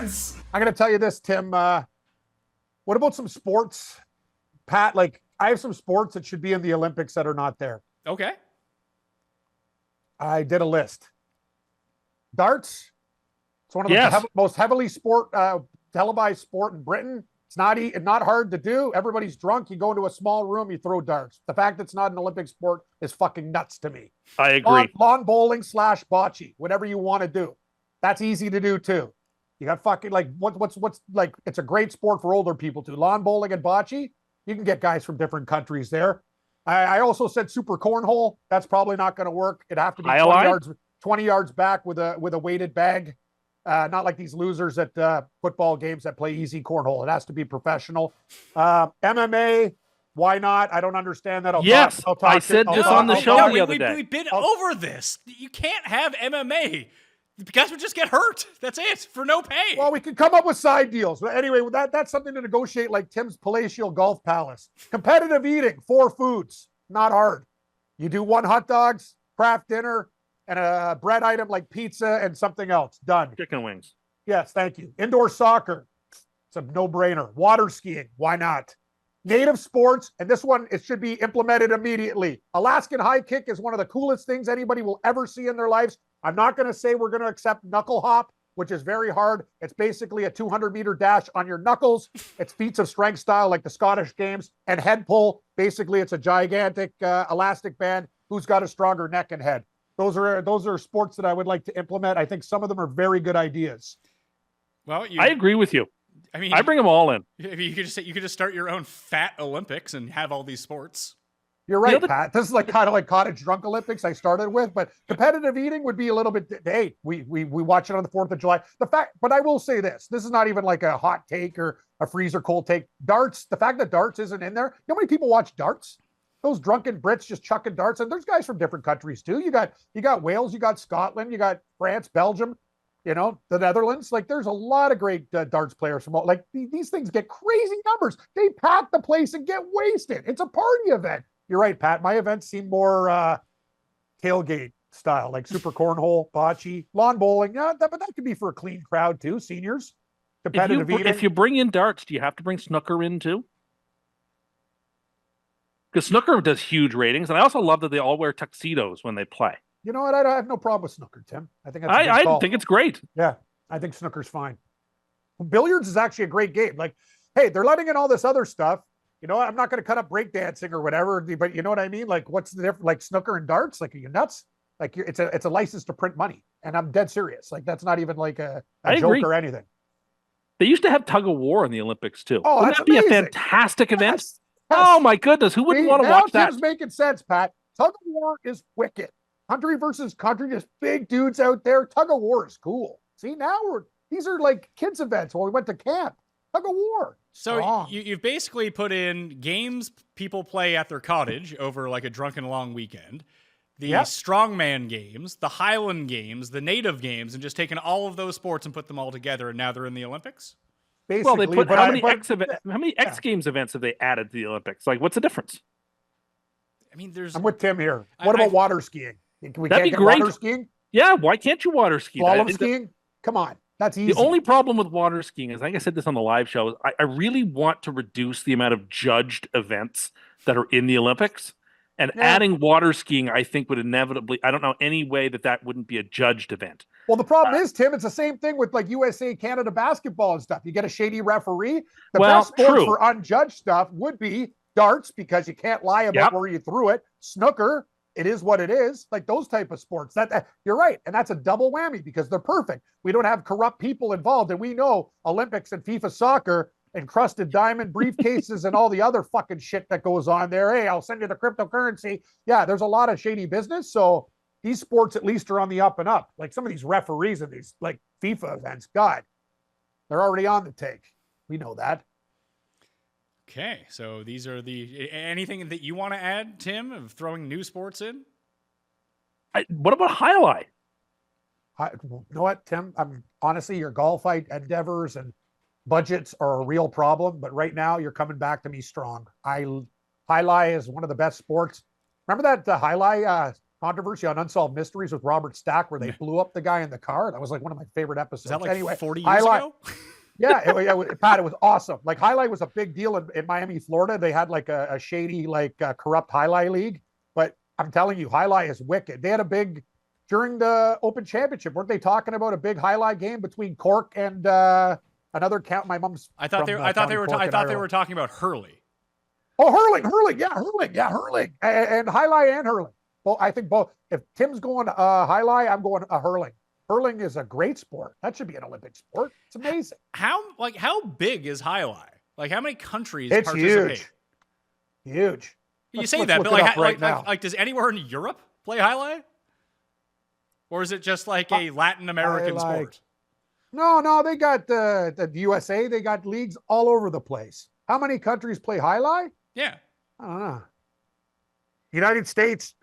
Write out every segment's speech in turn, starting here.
difference. I'm going to tell you this, Tim. What about some sports, Pat? Like, I have some sports that should be in the Olympics that are not there. Okay. I did a list. Darts. It's one of the most heavily televised sport in Britain. It's not hard to do. Everybody's drunk. You go into a small room, you throw darts. The fact that it's not an Olympic sport is fucking nuts to me. I agree. Lawn bowling / bocce, whatever you want to do. That's easy to do too. You got fucking like what's like, it's a great sport for older people too. Lawn bowling and bocce, you can get guys from different countries there. I also said super cornhole. That's probably not going to work. It'd have to be 20 yards back with a weighted bag. Not like these losers at football games that play easy cornhole. It has to be professional. MMA, why not? I don't understand that. I said this on the show the other day. We've been over this. You can't have MMA. Guys would just get hurt. That's it, for no pay. Well, we can come up with side deals. But anyway, that's something to negotiate, like Tim's Palatial Golf Palace. Competitive eating, 4 foods, not hard. You do 1 hot dogs, craft dinner, and a bread item like pizza and something else. Done. Chicken wings. Yes, thank you. Indoor soccer. It's a no-brainer. Water skiing. Why not? Native sports, and this one, it should be implemented immediately. Alaskan high kick is one of the coolest things anybody will ever see in their lives. I'm not going to say we're going to accept knuckle hop, which is very hard. It's basically a 200-meter dash on your knuckles. It's feats of strength style like the Scottish Games. And head pull, basically it's a gigantic elastic band. Who's got a stronger neck and head? Those are sports that I would like to implement. I think some of them are very good ideas. Well, I agree with you. I mean, I bring them all in. You could just start your own fat Olympics and have all these sports. You're right, Pat. This is kind of like cottage drunk Olympics I started with, but competitive eating would be a little bit. Hey, we watch it on the 4th of July. But I will say this: this is not even like a hot take or a freezer cold take. Darts. The fact that darts isn't in there. You know how many people watch darts? Those drunken Brits just chucking darts, and there's guys from different countries too. You got Wales, you got Scotland, you got France, Belgium, the Netherlands. Like, there's a lot of great darts players from all. Like, these things get crazy numbers. They pack the place and get wasted. It's a party event. You're right, Pat. My events seem more tailgate style, like super cornhole, bocce, lawn bowling. Yeah, but that could be for a clean crowd too. Seniors, competitive eating. If you bring in darts, do you have to bring snooker in too? Because snooker does huge ratings, and I also love that they all wear tuxedos when they play. You know what? I have no problem with snooker, Tim. I think I think it's great. Yeah, I think snooker's fine. Billiards is actually a great game. Like, hey, they're letting in all this other stuff. I'm not going to cut up breakdancing or whatever, but you know what I mean? Like, what's the difference? Like snooker and darts? Like, are you nuts? Like, it's a license to print money, and I'm dead serious. Like, that's not even like a joke or anything. They used to have tug of war in the Olympics too. Oh, Wouldn't that be amazing. a fantastic event? Yes. Oh my goodness, who wouldn't want to watch that? Tim's making sense, Pat. Tug of war is wicked. Country versus country, just big dudes out there. Tug of war is cool. See, now these are like kids events when we went to camp. Tug of war. So you've basically put in games people play at their cottage over like a drunken long weekend, the strongman games, the Highland games, the native games, and just taken all of those sports and put them all together, and now they're in the Olympics? Basically, well, they put how many X Games events have they added to the Olympics? Like, what's the difference? I mean, I'm with Tim here. What about water skiing? That'd be great. Water skiing? Yeah, why can't you water ski? Slalom skiing? Come on. That's easy. The only problem with water skiing is, I think I said this on the live show, is I really want to reduce the amount of judged events that are in the Olympics. And adding water skiing, I think, would inevitably, I don't know any way that wouldn't be a judged event. Well, the problem is, Tim, it's the same thing with like USA, Canada basketball and stuff. You get a shady referee. The best sports for unjudged stuff would be darts, because you can't lie about where you threw it. Snooker, it is what it is. Like those type of sports. That you're right. And that's a double whammy because they're perfect. We don't have corrupt people involved. And we know Olympics and FIFA soccer, encrusted diamond briefcases and all the other fucking shit that goes on there. Hey, I'll send you the cryptocurrency. Yeah, there's a lot of shady business. So these sports at least are on the up and up. Like some of these referees in these like FIFA events, God, they're already on the take. We know that. Okay, so these are anything that you want to add, Tim, of throwing new sports in? What about highlight? You know what, Tim? Honestly, your golf endeavors and budgets are a real problem, but right now you're coming back to me strong. Highlight is one of the best sports. Remember that highlight controversy on Unsolved Mysteries with Robert Stack where they blew up the guy in the car? That was like one of my favorite episodes. Is that like anyway, 40 years ago? Yeah, Pat, it was awesome. Like Highlight was a big deal in Miami, Florida. They had like a shady, corrupt Highlight league. But I'm telling you, Highlight is wicked. They had a big, during the Open Championship, weren't they talking about a big Highlight game between Cork and another count? My mom's. I thought they were talking about Hurley. Oh, hurling, yeah, hurling, and Highlight and hurling. Well, I think both. If Tim's going Highlight, I'm going hurling. Hurling is a great sport. That should be an Olympic sport. It's amazing. How big is Highlight? Like how many countries it's participate? Huge. You say that, but like, does anywhere in Europe play Highlight? Or is it just like a Latin American sport? No, they got the USA. They got leagues all over the place. How many countries play Highlight? Yeah. I don't know. United States,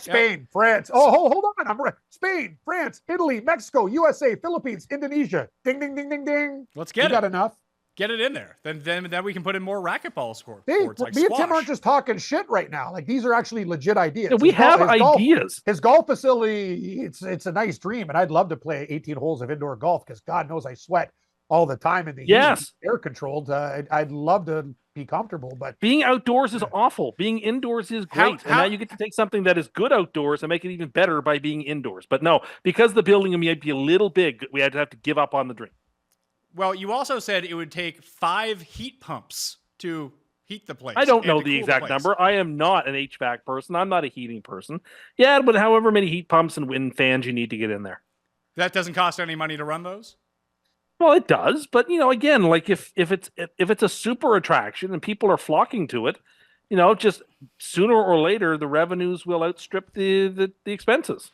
Spain, France. Oh, hold on. I'm right. Spain, France, Italy, Mexico, USA, Philippines, Indonesia. Ding, ding, ding, ding, ding. Let's get it. Got enough. Get it in there. Then we can put in more racquetball sports. Me Like and Tim aren't just talking shit right now. Like these are actually legit ideas. Yeah, we have ideas. His golf facility, it's a nice dream, and I'd love to play 18 holes of indoor golf because God knows I sweat all the time in the heat, air controlled. I'd love to be comfortable, but being outdoors is awful. Being indoors is great. And now you get to take something that is good outdoors and make it even better by being indoors. But no, because the building might be a little big, we had to have to give up on the dream. Well, you also said it would take 5 heat pumps to heat the place. I don't know the exact number. I am not an HVAC person. I'm not a heating person. Yeah, but however many heat pumps and wind fans you need to get in there. That doesn't cost any money to run those? Well, it does, but again, like if it's a super attraction and people are flocking to it, just sooner or later the revenues will outstrip the expenses.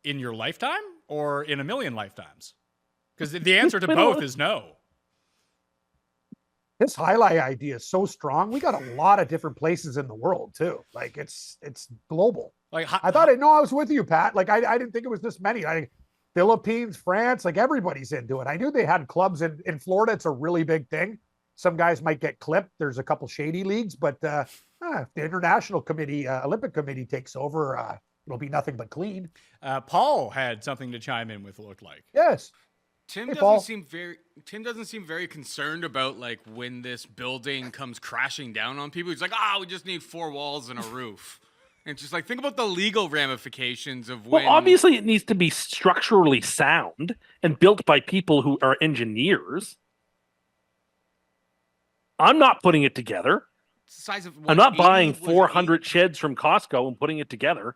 In your lifetime or in a million lifetimes? Because the answer to both is no. This Highlight idea is so strong. We got a lot of different places in the world too. Like it's global. Like I thought. I was with you, Pat. Like I didn't think it was this many. Philippines, France, like everybody's into it. I knew they had clubs in Florida. It's a really big thing. Some guys might get clipped. There's a couple shady leagues, but if the international committee, Olympic committee takes over, it'll be nothing but clean. Paul had something to chime in with, it looked like. Yes. Tim doesn't seem very concerned about like when this building comes crashing down on people. He's like, we just need 4 walls and a roof. And just like, think about the legal ramifications of when... Well, obviously it needs to be structurally sound and built by people who are engineers. I'm not putting it together. It's the size of I'm not buying 400 sheds from Costco and putting it together.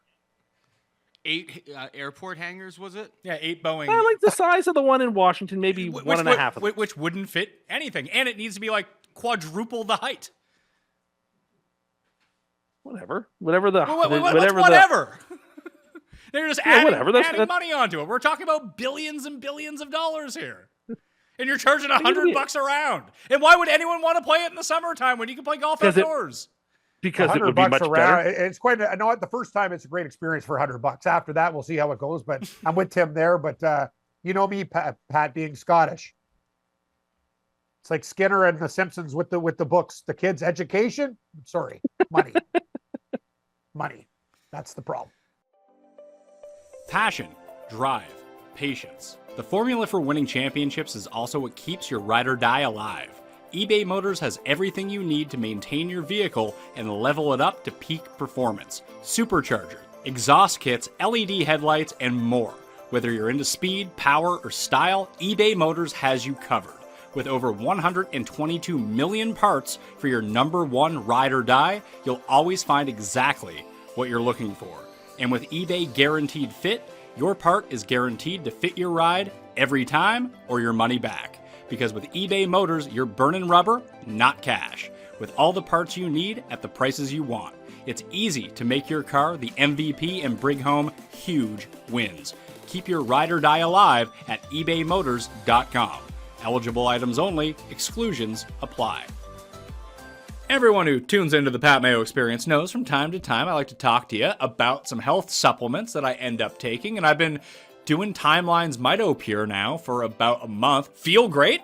8 airport hangars, was it? Yeah, 8 Boeing. I like the size of the one in Washington, maybe one and a half of them. Which wouldn't fit anything. And it needs to be like quadruple the height. Whatever. Whatever. They're just adding money onto it. We're talking about billions and billions of dollars here. And you're charging $100 a round. And why would anyone want to play it in the summertime when you can play golf outdoors? Because it would be much better. It's quite. I know the first time it's a great experience for $100. After that, we'll see how it goes. But I'm with Tim there. But you know me, Pat, being Scottish. It's like Skinner and the Simpsons with the books. The kids' education. Sorry, money. Money. That's the problem. Passion, drive, patience. The formula for winning championships is also what keeps your ride or die alive. eBay Motors has everything you need to maintain your vehicle and level it up to peak performance. Supercharger, exhaust kits, LED headlights, and more. Whether you're into speed, power, or style, eBay Motors has you covered. With over 122 million parts for your number one ride or die, you'll always find exactly what you're looking for. And with eBay Guaranteed Fit, your part is guaranteed to fit your ride every time or your money back. Because with eBay Motors, you're burning rubber, not cash. With all the parts you need at the prices you want. It's easy to make your car the MVP and bring home huge wins. Keep your ride or die alive at ebaymotors.com. Eligible items only, exclusions apply. Everyone who tunes into the Pat Mayo Experience knows from time to time I like to talk to you about some health supplements that I end up taking, and I've been doing Timeline's Mito Pure now for about a month. Feel great.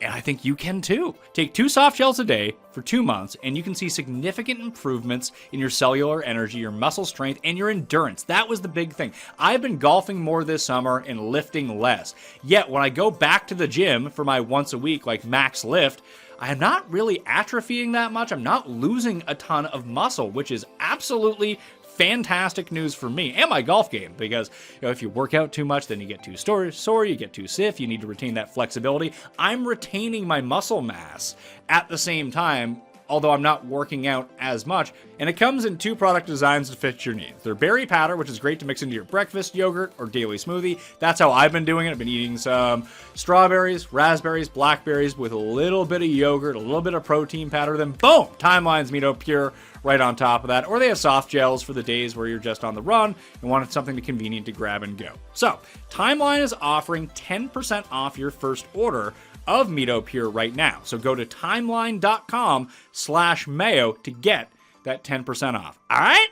And I think you can too. Take 2 soft gels a day for 2 months, and you can see significant improvements in your cellular energy, your muscle strength, and your endurance. That was the big thing. I've been golfing more this summer and lifting less. Yet when I go back to the gym for my once a week, like max lift, I am not really atrophying that much. I'm not losing a ton of muscle, which is absolutely fantastic news for me and my golf game, because if you work out too much, then you get too sore, you get too stiff, you need to retain that flexibility. I'm retaining my muscle mass at the same time, although I'm not working out as much. And it comes in 2 product designs to fit your needs. They're berry powder, which is great to mix into your breakfast, yogurt, or daily smoothie. That's how I've been doing it. I've been eating some strawberries, raspberries, blackberries with a little bit of yogurt, a little bit of protein powder, then boom, Timeline's Meadow Pure right on top of that. Or they have soft gels for the days where you're just on the run and wanted something convenient to grab and go. So Timeline is offering 10% off your first order of Meadow Pure right now. So go to timeline.com/Mayo to get that 10% off. All right?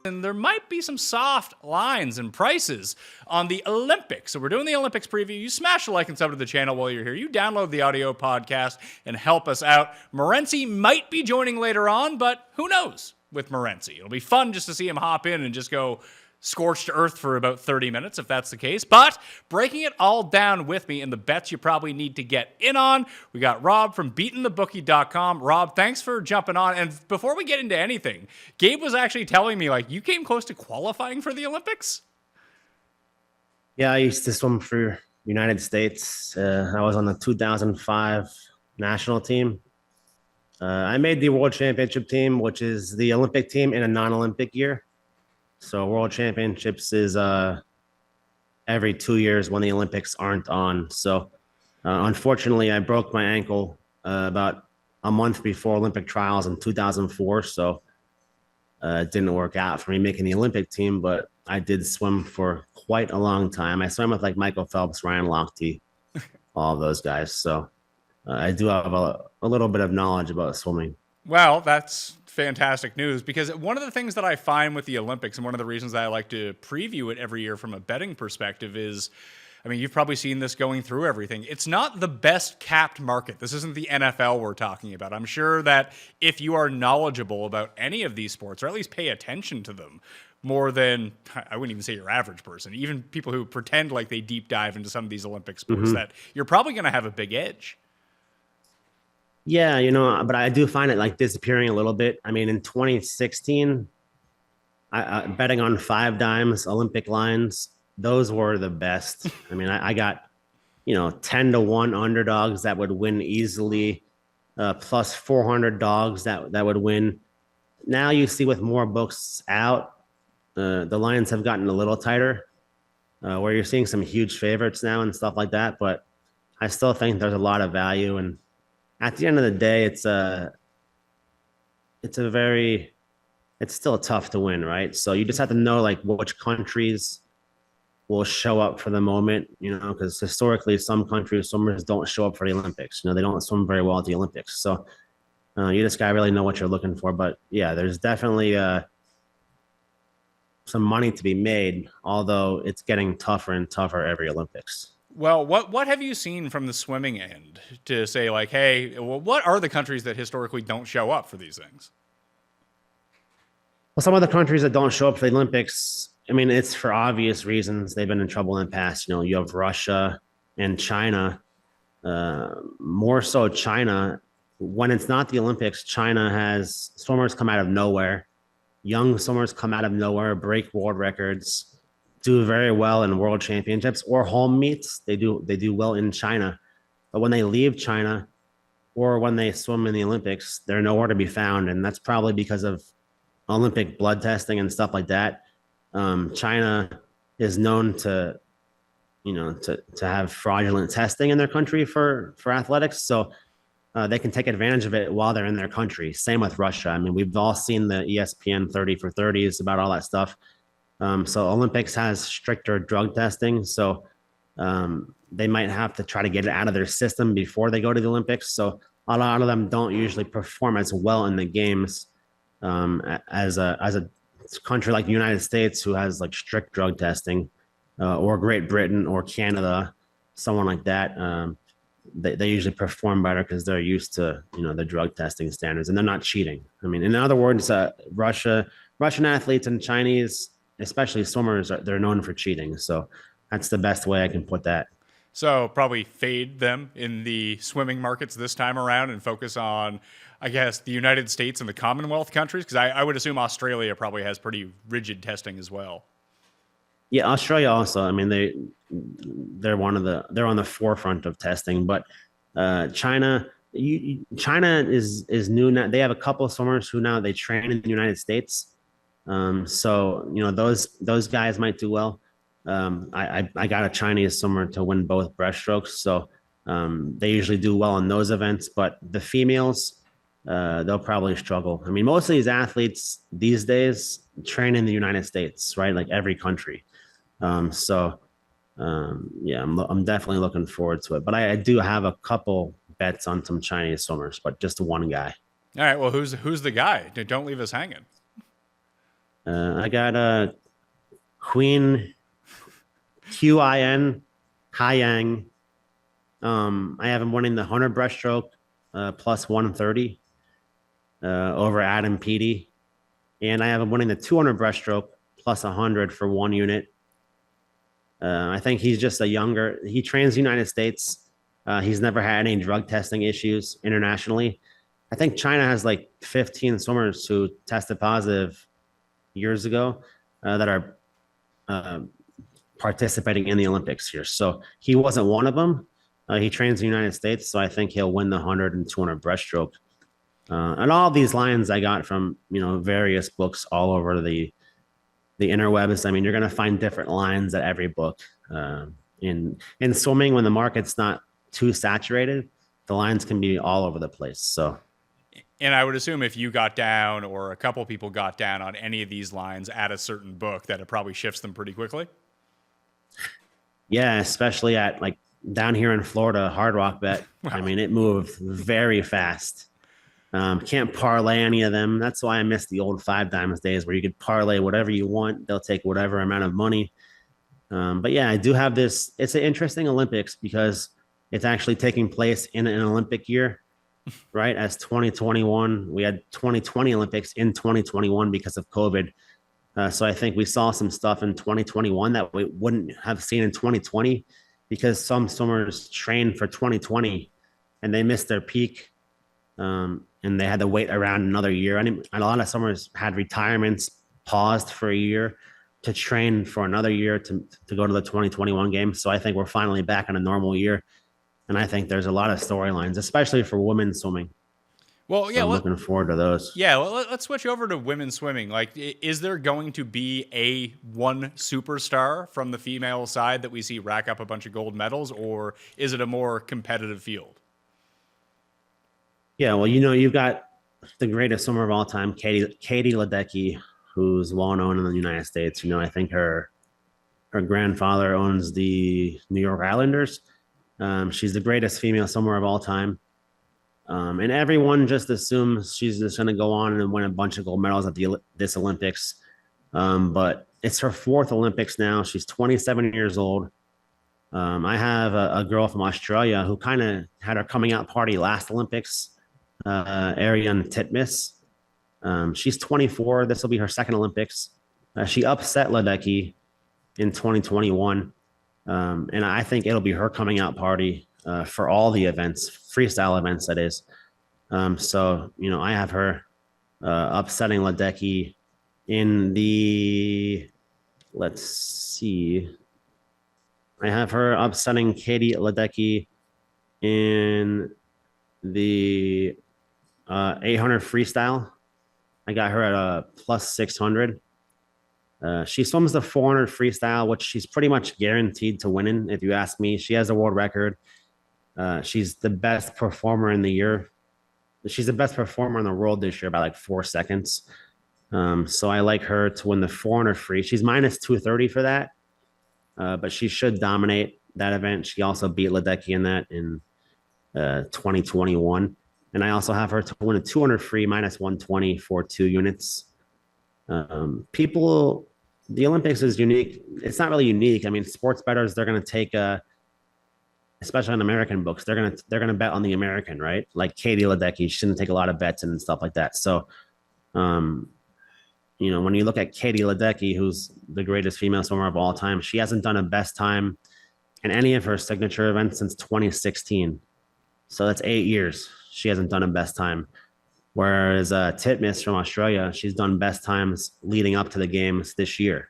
And there might be some soft lines and prices on the Olympics. So we're doing the Olympics preview. You smash a like and sub to the channel while you're here. You download the audio podcast and help us out. Morency might be joining later on, but who knows with Morency? It'll be fun just to see him hop in and just go scorched earth for about 30 minutes, if that's the case. But breaking it all down with me and the bets you probably need to get in on, we got Rob from BeatinTheBookie.com. Rob, thanks for jumping on. And before we get into anything, Gabe was actually telling me, like, you came close to qualifying for the Olympics? Yeah, I used to swim for United States. I was on the 2005 national team. I made the World Championship team, which is the Olympic team in a non-Olympic year. So World Championships is every 2 years when the Olympics aren't on. So unfortunately, I broke my ankle about a month before Olympic trials in 2004. So it didn't work out for me making the Olympic team, but I did swim for quite a long time. I swam with like Michael Phelps, Ryan Lochte, all of those guys. So I do have a little bit of knowledge about swimming. Well, that's fantastic news, because one of the things that I find with the Olympics, and one of the reasons that I like to preview it every year from a betting perspective, is, I mean, you've probably seen this going through everything. It's not the best capped market. This isn't the NFL we're talking about. I'm sure that if you are knowledgeable about any of these sports, or at least pay attention to them more than, I wouldn't even say your average person, even people who pretend like they deep dive into some of these Olympic sports, that you're probably going to have a big edge. Yeah, but I do find it like disappearing a little bit. I mean, in 2016, betting on 5 dimes, Olympic lines, those were the best. I mean, I got, 10-1 underdogs that would win easily, plus 400 dogs that would win. Now you see with more books out, the lines have gotten a little tighter, where you're seeing some huge favorites now and stuff like that. But I still think there's a lot of value, and at the end of the day, it's still tough to win, right? So you just have to know like which countries will show up for the moment, because historically some countries swimmers don't show up for the Olympics. They don't swim very well at the Olympics. So you just gotta really know what you're looking for. But yeah, there's definitely some money to be made, although it's getting tougher and tougher every Olympics. Well, what have you seen from the swimming end to say, like, hey, well, what are the countries that historically don't show up for these things? Well, some of the countries that don't show up for the Olympics, I mean, it's for obvious reasons. They've been in trouble in the past. You have Russia and China. More so China. When it's not the Olympics, China has swimmers come out of nowhere. Young swimmers come out of nowhere, break world records, do very well in world championships or home meets. They do well in China. But when they leave China or when they swim in the Olympics, they're nowhere to be found. And that's probably because of Olympic blood testing and stuff like that. China is known to have fraudulent testing in their country for athletics. So they can take advantage of it while they're in their country. Same with Russia. I mean, we've all seen the ESPN 30 for 30s about all that stuff. So Olympics has stricter drug testing. So they might have to try to get it out of their system before they go to the Olympics. So a lot of them don't usually perform as well in the games as a country like the United States, who has like strict drug testing, or Great Britain or Canada, someone like that. they usually perform better because they're used to, the drug testing standards, and they're not cheating. I mean, in other words, Russian athletes and Chinese, especially swimmers, they're known for cheating. So that's the best way I can put that. So probably fade them in the swimming markets this time around and focus on, I guess, the United States and the Commonwealth countries, because I would assume Australia probably has pretty rigid testing as well. Yeah, Australia also. I mean, they're on the forefront of testing, but China is new now. They have a couple of swimmers who now they train in the United States. So those guys might do well. I got a Chinese swimmer to win both breaststrokes, so they usually do well in those events. But the females, they'll probably struggle. I mean, most of these athletes these days train in the United States, right? Like every country. So I'm definitely looking forward to it. But I do have a couple bets on some Chinese swimmers, but just one guy. All right. Well, who's the guy? Don't leave us hanging. I got a Queen Haiyang. I have him winning the 100 breaststroke plus 130 over Adam Peaty, and I have him winning the 200 breaststroke plus 100 for 1 unit. I think he's just he trains the United States. He's never had any drug testing issues internationally. I think China has like 15 swimmers who tested positive years ago that are participating in the Olympics here. So he wasn't one of them. He trains in the United States, so I think he'll win the 100 and 200 breaststroke. And all these lines I got from various books all over the interwebs. I mean, you're going to find different lines at every book. In swimming, when the market's not too saturated, the lines can be all over the place. So, and I would assume if you got down or a couple people got down on any of these lines at a certain book, that it probably shifts them pretty quickly. Yeah, especially at like down here in Florida, Hard Rock Bet. Wow. I mean, it moved very fast. Can't parlay any of them. That's why I miss the old 5 dimes days where you could parlay whatever you want. They'll take whatever amount of money. But yeah, I do have this. It's an interesting Olympics because it's actually taking place in an Olympic year, right? As 2021, we had 2020 Olympics in 2021 because of COVID. So I think we saw some stuff in 2021 that we wouldn't have seen in 2020 because some swimmers trained for 2020 and they missed their peak. And they had to wait around another year. And a lot of swimmers had retirements paused for a year to train for another year to go to the 2021 games. So I think we're finally back in a normal year. And I think there's a lot of storylines, especially for women's swimming. Well, yeah, so I'm looking forward to those. Yeah, well, let's switch over to women's swimming. Like, is there going to be one superstar from the female side that we see rack up a bunch of gold medals, or is it a more competitive field? Yeah, well, you've got the greatest swimmer of all time, Katie Ledecky, who's well known in the United States. I think her grandfather owns the New York Islanders. She's the greatest female swimmer of all time. And everyone just assumes she's just going to go on and win a bunch of gold medals at this Olympics. But it's her 4th Olympics now. She's 27 years old. I have a girl from Australia who kind of had her coming out party last Olympics, Ariane Titmus. She's 24. This will be her 2nd Olympics. She upset Ledecky in 2021. And I think it'll be her coming out party for all the events, freestyle events, that is. So, I have her upsetting Ledecky in the, let's see. I have her upsetting Katie Ledecky in the 800 freestyle. I got her at a plus 600. She swims the 400 freestyle, which she's pretty much guaranteed to win in, if you ask me. She has a world record. She's the best performer in the year. She's the best performer in the world this year by like 4 seconds. So I like her to win the 400 free. She's minus 230 for that, but she should dominate that event. She also beat Ledecky in that in 2021. And I also have her to win a 200 free minus 120 for 2 units. The Olympics is unique. It's not really unique. I mean, sports bettors, they're going to take especially on American books, they're gonna bet on the American, right? Like Katie Ledecky, she didn't take a lot of bets and stuff like that. So, when you look at Katie Ledecky, who's the greatest female swimmer of all time, she hasn't done a best time in any of her signature events since 2016. So that's 8 years she hasn't done a best time. Whereas Titmus from Australia, she's done best times leading up to the games this year.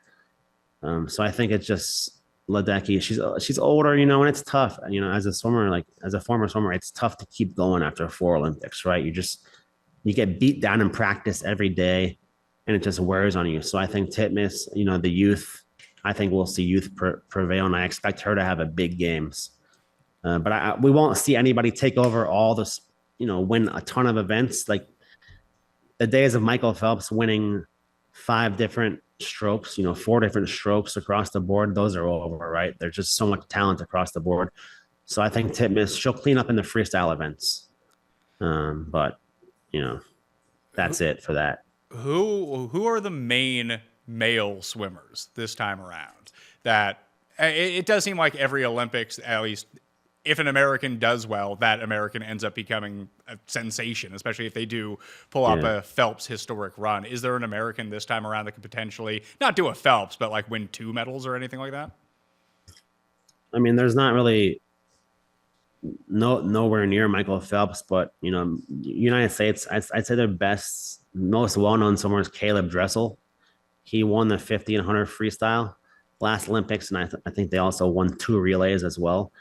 So I think it's just Ledecky. She's older, and it's tough. As a swimmer, as a former swimmer, it's tough to keep going after 4 Olympics, right? You get beat down in practice every day, and it just wears on you. So I think Titmus, the youth, I think we'll see youth prevail, and I expect her to have a big games. But we won't see anybody take over all this, win a ton of events. Like the days of Michael Phelps winning 5 different strokes, 4 different strokes across the board, those are over, right? There's just so much talent across the board. So I think Titmus, she'll clean up in the freestyle events. But that's it for that. Who are the main male swimmers this time around? That it does seem like every Olympics, at least if an American does well, that American ends up becoming a sensation, especially if they do pull up a Phelps historic run. Is there an American this time around that could potentially not do a Phelps, but like win 2 medals or anything like that? I mean, there's not really nowhere near Michael Phelps, but United States, I'd say their best, most well-known swimmer is Caleb Dressel. He won the 50 and 100 freestyle last Olympics, and I think they also won 2 relays as well.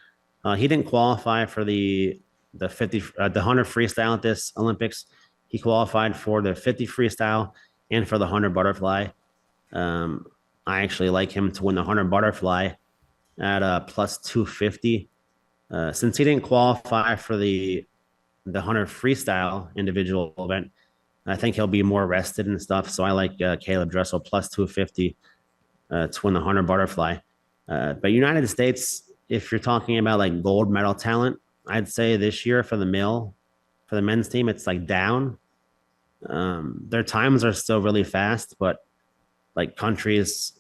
He didn't qualify for the 50, the 100 freestyle at this Olympics. He qualified for the 50 freestyle and for the 100 butterfly. I actually like him to win the 100 butterfly at plus 250. Since he didn't qualify for the 100 freestyle individual event, I think he'll be more rested and stuff. So I like Caleb Dressel plus 250 to win the 100 butterfly. But United States, if you're talking about like gold medal talent, I'd say this year for the men's team, it's like down. Their times are still really fast, but like countries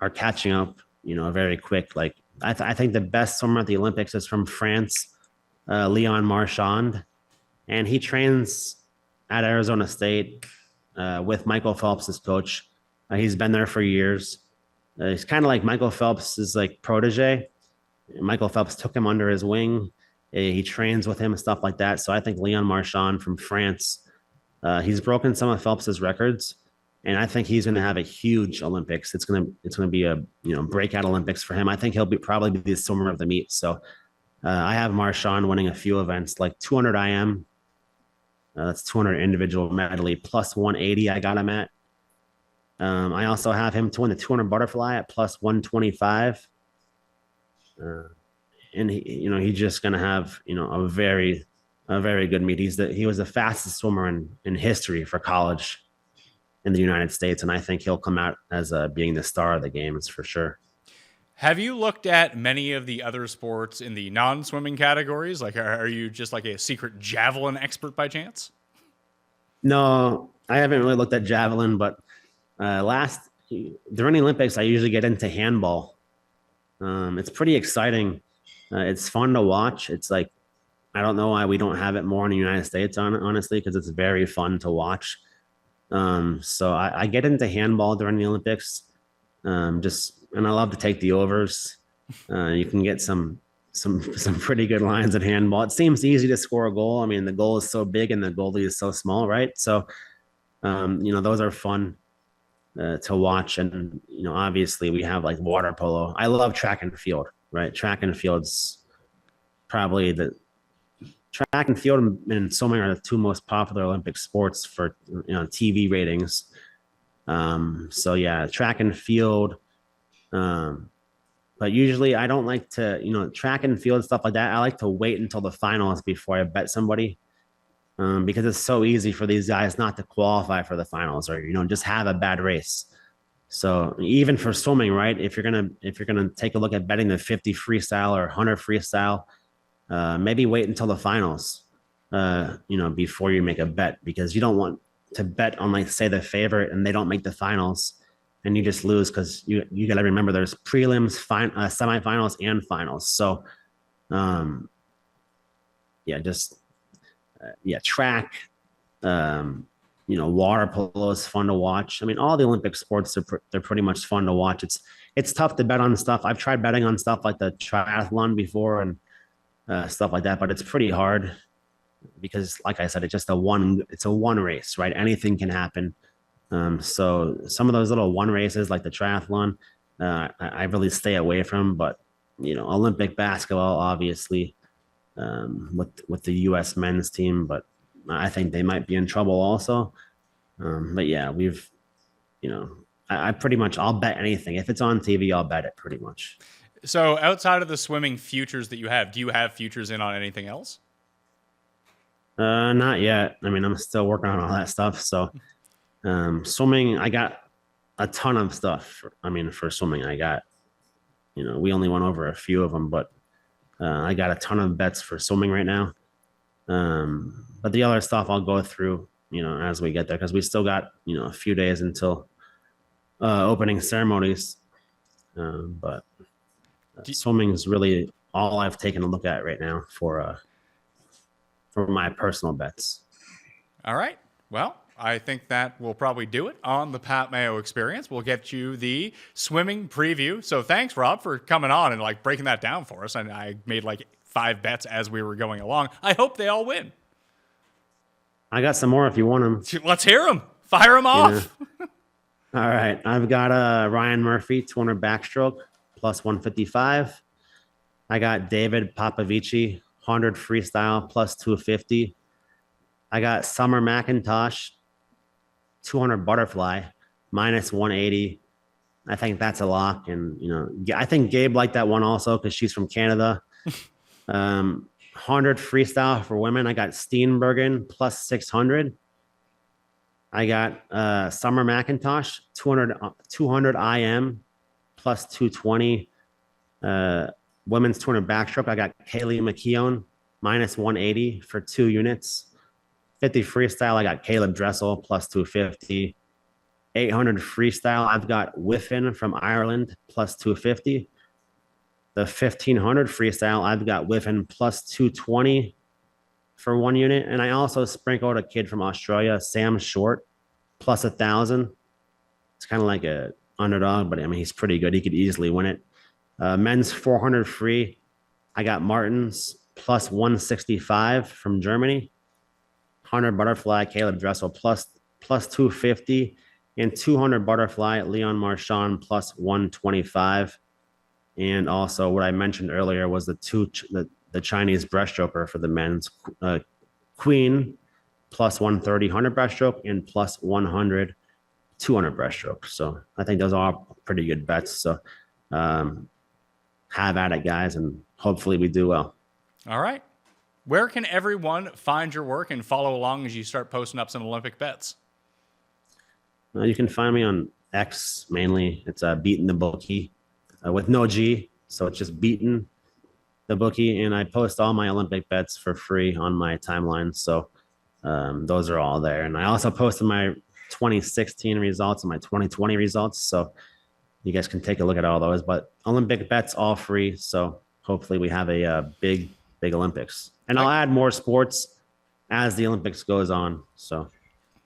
are catching up, very quick. Like I think the best swimmer at the Olympics is from France, Leon Marchand, and he trains at Arizona State with Michael Phelps as coach. He's been there for years. He's kind of like Michael Phelps' like protege. Michael Phelps took him under his wing. He trains with him and stuff like that. So I think Leon Marchand from France, he's broken some of Phelps's records, and I think he's going to have a huge Olympics. It's going to be a breakout Olympics for him. I think he'll probably be the swimmer of the meet. So I have Marchand winning a few events like 200 IM. That's 200 individual medley plus 180. I got him at. I also have him to win the 200 butterfly at plus 125. And he's just going to have, a very good meet. He was the fastest swimmer in history for college in the United States. And I think he'll come out as being the star of the games for sure. Have you looked at many of the other sports in the non-swimming categories? Like, are you just like a secret javelin expert by chance? No, I haven't really looked at javelin, but during the Olympics, I usually get into handball. It's pretty exciting. It's fun to watch. It's like, I don't know why we don't have it more in the United States, honestly, because it's very fun to watch. So I get into handball during the Olympics. And I love to take the overs. You can get some pretty good lines in handball. It seems easy to score a goal. I mean, the goal is so big and the goalie is so small, right? So, those are fun to watch. And, obviously we have like water polo. I love track and field, right? Track and field's probably track and field and swimming are the 2 most popular Olympic sports for, TV ratings. So yeah, track and field. But usually I don't like to, track and field stuff like that. I like to wait until the finals before I bet somebody, because it's so easy for these guys not to qualify for the finals or, just have a bad race. So even for swimming, right? If you're gonna take a look at betting the 50 freestyle or 100 freestyle, maybe wait until the finals, before you make a bet, because you don't want to bet on, like, say, the favorite and they don't make the finals and you just lose, because you got to remember there's prelims, semifinals, and finals. So Just track. Water polo is fun to watch. I mean, all the Olympic sports they're pretty much fun to watch. It's tough to bet on stuff. I've tried betting on stuff like the triathlon before and stuff like that, but it's pretty hard because, like I said, it's a one race, right? Anything can happen. So some of those little one races like the triathlon, I really stay away from. But Olympic basketball, obviously, with the U.S. men's team, but I think they might be in trouble also. But yeah, I pretty much, I'll bet anything. If it's on TV, I'll bet it pretty much. So outside of the swimming futures that you have, do you have futures in on anything else? Not yet. I mean, I'm still working on all that stuff. So swimming, I got a ton of stuff. For swimming, I got, we only went over a few of them, but I got a ton of bets for swimming right now. But the other stuff I'll go through, as we get there, because we still got, a few days until opening ceremonies. But swimming is really all I've taken a look at right now for my personal bets. All right. Well, I think that will probably do it on the Pat Mayo Experience. We'll get you the swimming preview. So thanks, Rob, for coming on and breaking that down for us. And I made 5 bets as we were going along. I hope they all win. I got some more if you want them. Let's hear them. Fire them off. Yeah. All right. I've got Ryan Murphy, 200 backstroke, plus 155. I got David Popovici, 100 freestyle, plus 250. I got Summer McIntosh, 200 butterfly, minus 180. I think that's a lock. And, I think Gabe liked that one also because she's from Canada. 100 freestyle for women. I got Steenbergen plus 600. I got Summer McIntosh 200 IM plus 220. Women's 200 backstroke. I got Kaylee McKeown minus 180 for 2 units. 50 freestyle. I got Caleb Dressel plus 250. 800 freestyle. I've got Whiffen from Ireland plus 250. The 1500 freestyle, I've got Whiffen plus 220 for 1 unit. And I also sprinkled a kid from Australia, Sam Short, plus 1,000. It's kind of like a underdog, but he's pretty good. He could easily win it. Men's 400 free, I got Martins plus 165 from Germany. 100 butterfly, Caleb Dressel plus 250. And 200 butterfly, Leon Marchand plus 125. And also what I mentioned earlier was the Chinese breaststroker for the men's, Queen plus 130 100 breaststroke and plus 100 200 breaststroke. So I think those are pretty good bets. So have at it, guys, and hopefully we do well. All right. Where can everyone find your work and follow along as you start posting up some Olympic bets? You can find me on X mainly. It's BeatinTheBookie. With no G, so it's just BeatinTheBookie, and I post all my Olympic bets for free on my timeline. So those are all there, and I also posted my 2016 results and my 2020 results, so you guys can take a look at all those. But Olympic bets all free, so hopefully we have a big Olympics, and I'll add more sports as the Olympics goes on. So.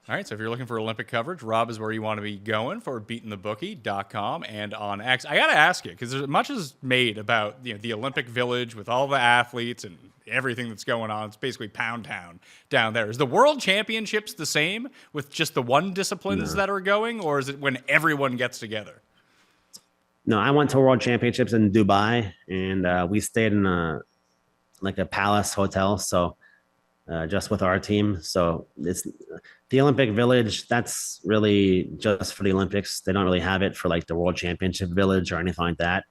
All right, so if you're looking for Olympic coverage, Rob is where you want to be going for BeatinTheBookie.com and on X. I got to ask you, because much is made about the Olympic Village with all the athletes and everything that's going on. It's basically Pound Town down there. Is the World Championships the same with just the one disciplines that are going, or is it when everyone gets together? No, I went to World Championships in Dubai, and we stayed in a palace hotel, so just with our team. So it's the Olympic Village. That's really just for the Olympics. They don't really have it for the World Championship Village or anything like that.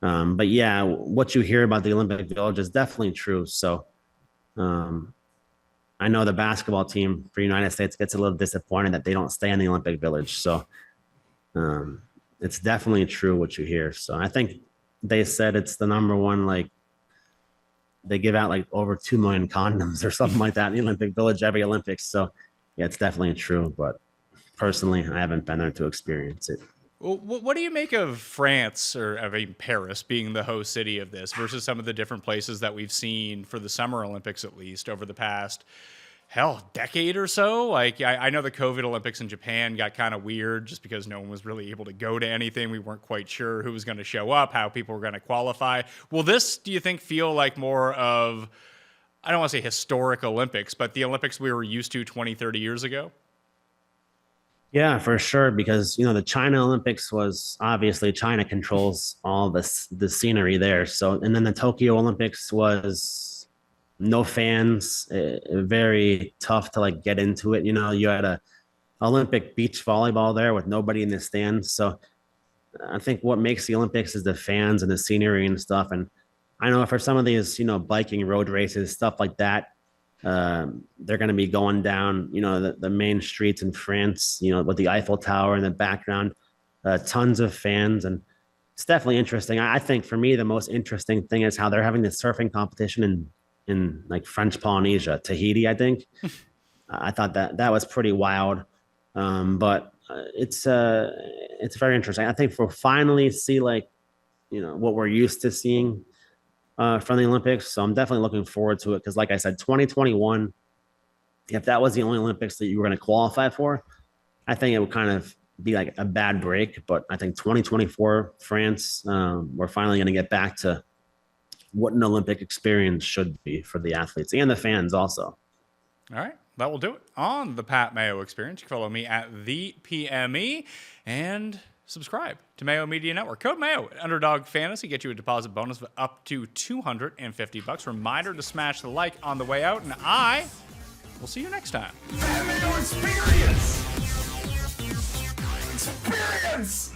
But yeah, what you hear about the Olympic Village is definitely true. So I know the basketball team for the United States gets a little disappointed that they don't stay in the Olympic Village. So it's definitely true what you hear. So I think they said it's the number one, they give out over 2 million condoms or something like that in the Olympic Village every Olympics. So yeah, it's definitely true. But personally, I haven't been there to experience it. Well, what do you make of France, or I mean Paris, being the host city of this versus some of the different places that we've seen for the Summer Olympics, at least over the past, decade or so? Like, I know the COVID Olympics in Japan got kind of weird just because no one was really able to go to anything. We weren't quite sure who was going to show up, how people were going to qualify. Will this, do you think, feel like more of, I don't want to say historic Olympics, but the Olympics we were used to 20, 30 years ago? Yeah, for sure. Because the China Olympics was obviously China controls all the scenery there. So, and then the Tokyo Olympics was no fans, very tough to like get into it. You had a Olympic beach volleyball there with nobody in the stands. So, I think what makes the Olympics is the fans and the scenery and stuff. And I know for some of these, biking road races, stuff like that. They're going to be going down, the main streets in France, with the Eiffel Tower in the background, tons of fans. And it's definitely interesting. I think for me, the most interesting thing is how they're having the surfing competition in like French Polynesia, Tahiti, I think. I thought that was pretty wild. But it's very interesting. I think we'll finally see what we're used to seeing from the Olympics. So I'm definitely looking forward to it because, like I said, 2021, if that was the only Olympics that you were going to qualify for, I think it would kind of be like a bad break. But I think 2024 France, we're finally going to get back to what an Olympic experience should be for the athletes and the fans also. All right. That will do it on the Pat Mayo Experience. You can follow me at the PME and subscribe to Mayo Media Network. Code Mayo at Underdog Fantasy. Get you a deposit bonus of up to $250. Reminder to smash the like on the way out, and I will see you next time. Mayo Experience! Experience!